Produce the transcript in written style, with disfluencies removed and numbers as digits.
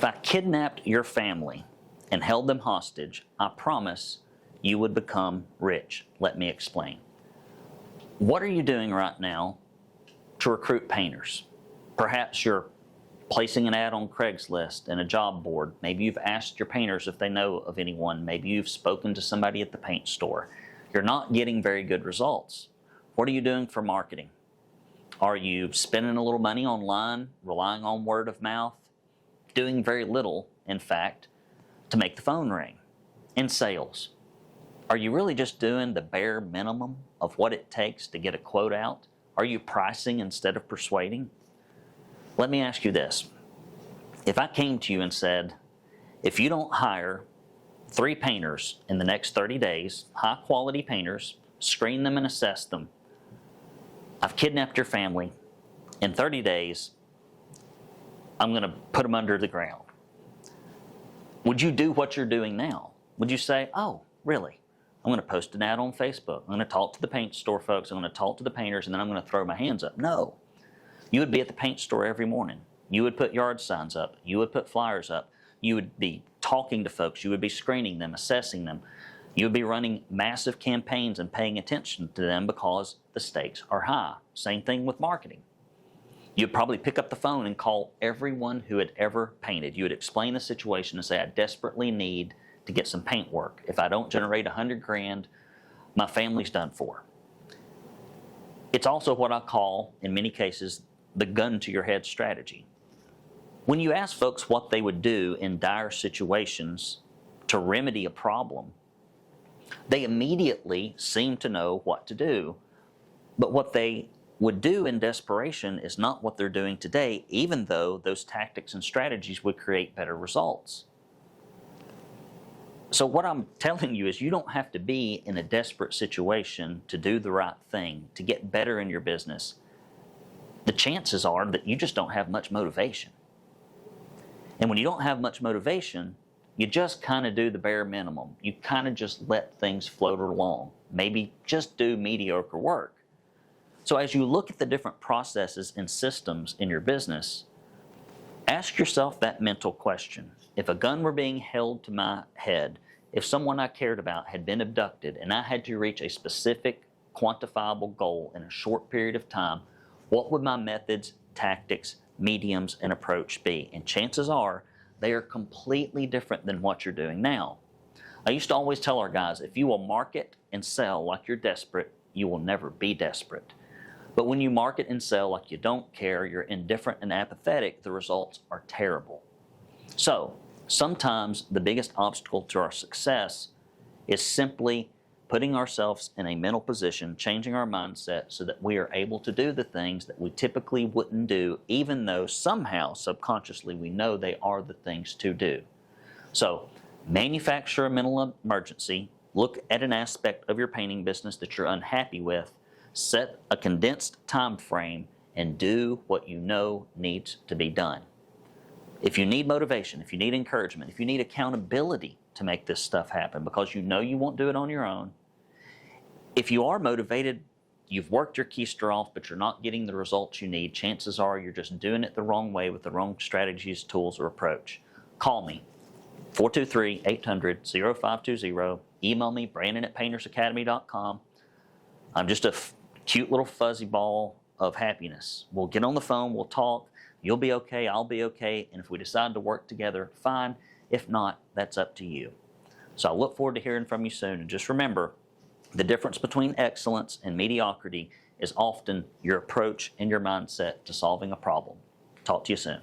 I kidnapped your family and held them hostage, I promise you would become rich. Let me explain. What are you doing right now to recruit painters? Perhaps you're placing an ad on Craigslist and a job board. Maybe you've asked your painters if they know of anyone. Maybe you've spoken to somebody at the paint store. You're not getting very good results. What are you doing for marketing? Are you spending a little money online, relying on word of mouth, doing very little, in fact, to make the phone ring? In sales, are you really just doing the bare minimum of what it takes to get a quote out? Are you pricing instead of persuading? Let me ask you this. If I came to you and said, if you don't hire 3 painters in the next 30 days, high quality painters, screen them and assess them, I've kidnapped your family. In 30 days, I'm going to put them under the ground. Would you do what you're doing now? Would you say, oh, really? I'm going to post an ad on Facebook. I'm going to talk to the paint store folks. I'm going to talk to the painters, and then I'm going to throw my hands up. No. You would be at the paint store every morning. You would put yard signs up. You would put flyers up. You would be talking to folks. You would be screening them, assessing them. You would be running massive campaigns and paying attention to them because the stakes are high. Same thing with marketing. You'd probably pick up the phone and call everyone who had ever painted. You would explain the situation and say, I desperately need to get some paint work. If I don't generate $100,000, my family's done for. It's also what I call, in many cases, the gun to your head strategy. When you ask folks what they would do in dire situations to remedy a problem, they immediately seem to know what to do. But what they would do in desperation is not what they're doing today, even though those tactics and strategies would create better results. So what I'm telling you is you don't have to be in a desperate situation to do the right thing, to get better in your business. The chances are that you just don't have much motivation. And when you don't have much motivation, you just kind of do the bare minimum. You kind of just let things float along. Maybe just do mediocre work. So as you look at the different processes and systems in your business, ask yourself that mental question. If a gun were being held to my head, if someone I cared about had been abducted and I had to reach a specific quantifiable goal in a short period of time, what would my methods, tactics, mediums, and approach be? And chances are they are completely different than what you're doing now. I used to always tell our guys, if you will market and sell like you're desperate, you will never be desperate. But when you market and sell like you don't care, you're indifferent and apathetic, the results are terrible. So sometimes the biggest obstacle to our success is simply putting ourselves in a mental position, changing our mindset so that we are able to do the things that we typically wouldn't do, even though somehow subconsciously we know they are the things to do. So manufacture a mental emergency, look at an aspect of your painting business that you're unhappy with, set a condensed time frame, and do what you know needs to be done. If you need motivation, if you need encouragement, if you need accountability to make this stuff happen because you know you won't do it on your own, if you are motivated, you've worked your keister off, but you're not getting the results you need, chances are you're just doing it the wrong way with the wrong strategies, tools, or approach. Call me, 423-800-0520. Email me, brandon@paintersacademy.com. I'm just a cute little fuzzy ball of happiness. We'll get on the phone, we'll talk. You'll be okay, I'll be okay, and if we decide to work together, fine. If not, that's up to you. So I look forward to hearing from you soon. And just remember, the difference between excellence and mediocrity is often your approach and your mindset to solving a problem. Talk to you soon.